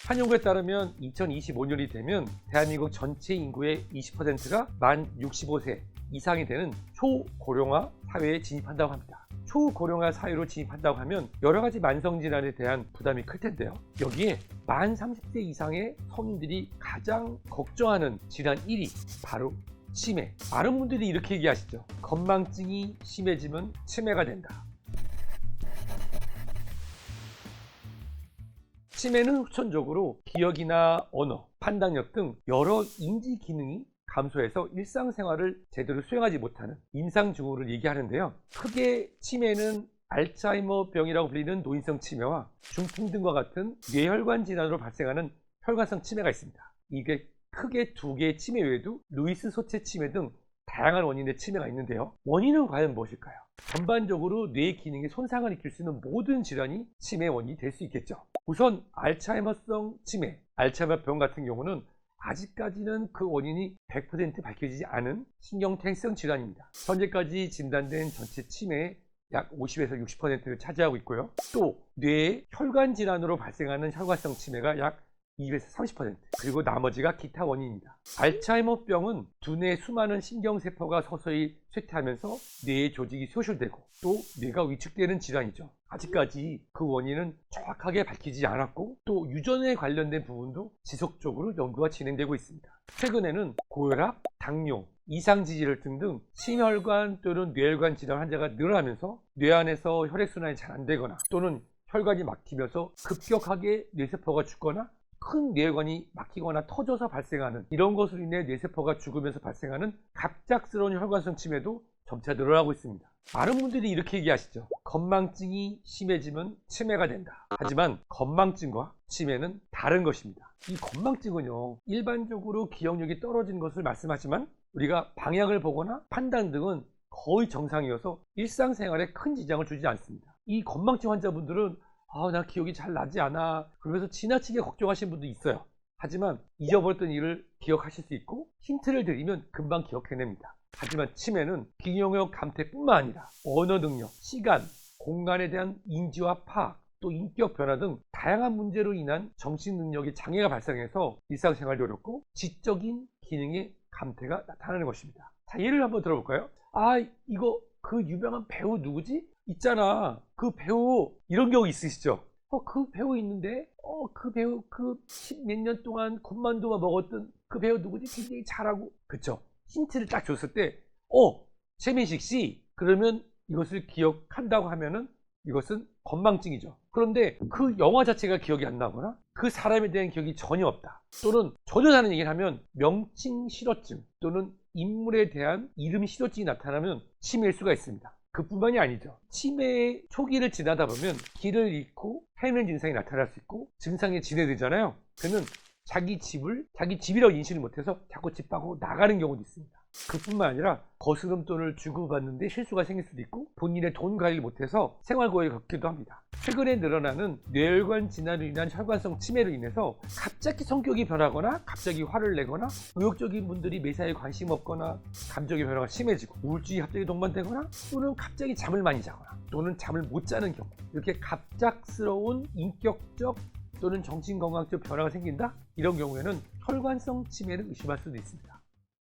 한 연구에 따르면 2025년이 되면 대한민국 전체 인구의 20%가 만 65세 이상이 되는 초고령화 사회에 진입한다고 합니다. 초고령화 사회로 진입한다고 하면 여러 가지 만성질환에 대한 부담이 클 텐데요. 여기에 만 30세 이상의 성인들이 가장 걱정하는 질환 1위, 바로 치매. 많은 분들이 이렇게 얘기하시죠. 건망증이 심해지면 치매가 된다. 치매는 후천적으로 기억이나 언어, 판단력 등 여러 인지 기능이 감소해서 일상생활을 제대로 수행하지 못하는 임상증후를 얘기하는데요. 크게 치매는 알츠하이머 병이라고 불리는 노인성 치매와 중풍 등과 같은 뇌혈관 질환으로 발생하는 혈관성 치매가 있습니다. 이게 크게 두 개의 치매 외에도 루이스 소체 치매 등 다양한 원인의 치매가 있는데요. 원인은 과연 무엇일까요? 전반적으로 뇌 기능에 손상을 일으킬 수 있는 모든 질환이 치매의 원인이 될 수 있겠죠. 우선 알츠하이머성 치매, 알츠하이머병 같은 경우는 아직까지는 그 원인이 100% 밝혀지지 않은 신경퇴행성 질환입니다. 현재까지 진단된 전체 치매의 약 50에서 60%를 차지하고 있고요. 또 뇌의 혈관 질환으로 발생하는 혈관성 치매가 약 20에서 30%, 그리고 나머지가 기타 원인입니다. 알츠하이머병은 두뇌의 수많은 신경세포가 서서히 쇠퇴하면서 뇌의 조직이 소실되고 또 뇌가 위축되는 질환이죠. 아직까지 그 원인은 정확하게 밝히지 않았고 또 유전에 관련된 부분도 지속적으로 연구가 진행되고 있습니다. 최근에는 고혈압, 당뇨, 이상지질 등등 심혈관 또는 뇌혈관 질환 환자가 늘어나면서 뇌 안에서 혈액순환이 잘 안 되거나 또는 혈관이 막히면서 급격하게 뇌세포가 죽거나 큰 뇌혈관이 막히거나 터져서 발생하는, 이런 것으로 인해 뇌세포가 죽으면서 발생하는 갑작스러운 혈관성 치매도 점차 늘어나고 있습니다. 많은 분들이 이렇게 얘기하시죠. 건망증이 심해지면 치매가 된다. 하지만 건망증과 치매는 다른 것입니다. 이 건망증은요, 일반적으로 기억력이 떨어진 것을 말씀하지만 우리가 방향을 보거나 판단 등은 거의 정상이어서 일상생활에 큰 지장을 주지 않습니다. 이 건망증 환자분들은 나 기억이 잘 나지 않아, 그러면서 지나치게 걱정하시는 분도 있어요. 하지만 잊어버렸던 일을 기억하실 수 있고 힌트를 드리면 금방 기억해냅니다. 하지만 치매는 기억력 감퇴뿐만 아니라 언어 능력, 시간, 공간에 대한 인지와 파악, 또 인격 변화 등 다양한 문제로 인한 정신 능력의 장애가 발생해서 일상생활이 어렵고 지적인 기능의 감퇴가 나타나는 것입니다. 자, 예를 한번 들어볼까요? 이거 그 유명한 배우 누구지? 있잖아, 그 배우. 이런 경우 있으시죠? 그 배우 있는데 그 배우 그 10몇 년 동안 군만두만 먹었던 그 배우 누구지? 굉장히 잘하고. 그쵸? 힌트를 딱 줬을 때 최민식 씨, 그러면 이것을 기억한다고 하면은 이것은 건망증이죠. 그런데 그 영화 자체가 기억이 안 나거나 그 사람에 대한 기억이 전혀 없다, 또는 전혀 다른 얘기를 하면 명칭 실어증 또는 인물에 대한 이름 실어증이 나타나면 치매일 수가 있습니다. 그뿐만이 아니죠. 치매의 초기를 지나다 보면 길을 잃고 헤매는 증상이 나타날 수 있고 증상이 진행되잖아요. 그는 자기 집이라고 인식을 못해서 자꾸 집 밖으로 나가는 경우도 있습니다. 그뿐만 아니라 거스름돈을 주고받는데 실수가 생길 수도 있고 본인의 돈 관리를 못해서 생활고에 겪기도 합니다. 최근에 늘어나는 뇌혈관 질환으로 인한 혈관성 치매로 인해서 갑자기 성격이 변하거나 갑자기 화를 내거나 의욕적인 분들이 매사에 관심 없거나 감정의 변화가 심해지고 우울증이 갑자기 동반되거나 또는 갑자기 잠을 많이 자거나 또는 잠을 못 자는 경우, 이렇게 갑작스러운 인격적 또는 정신건강적 변화가 생긴다? 이런 경우에는 혈관성 치매를 의심할 수도 있습니다.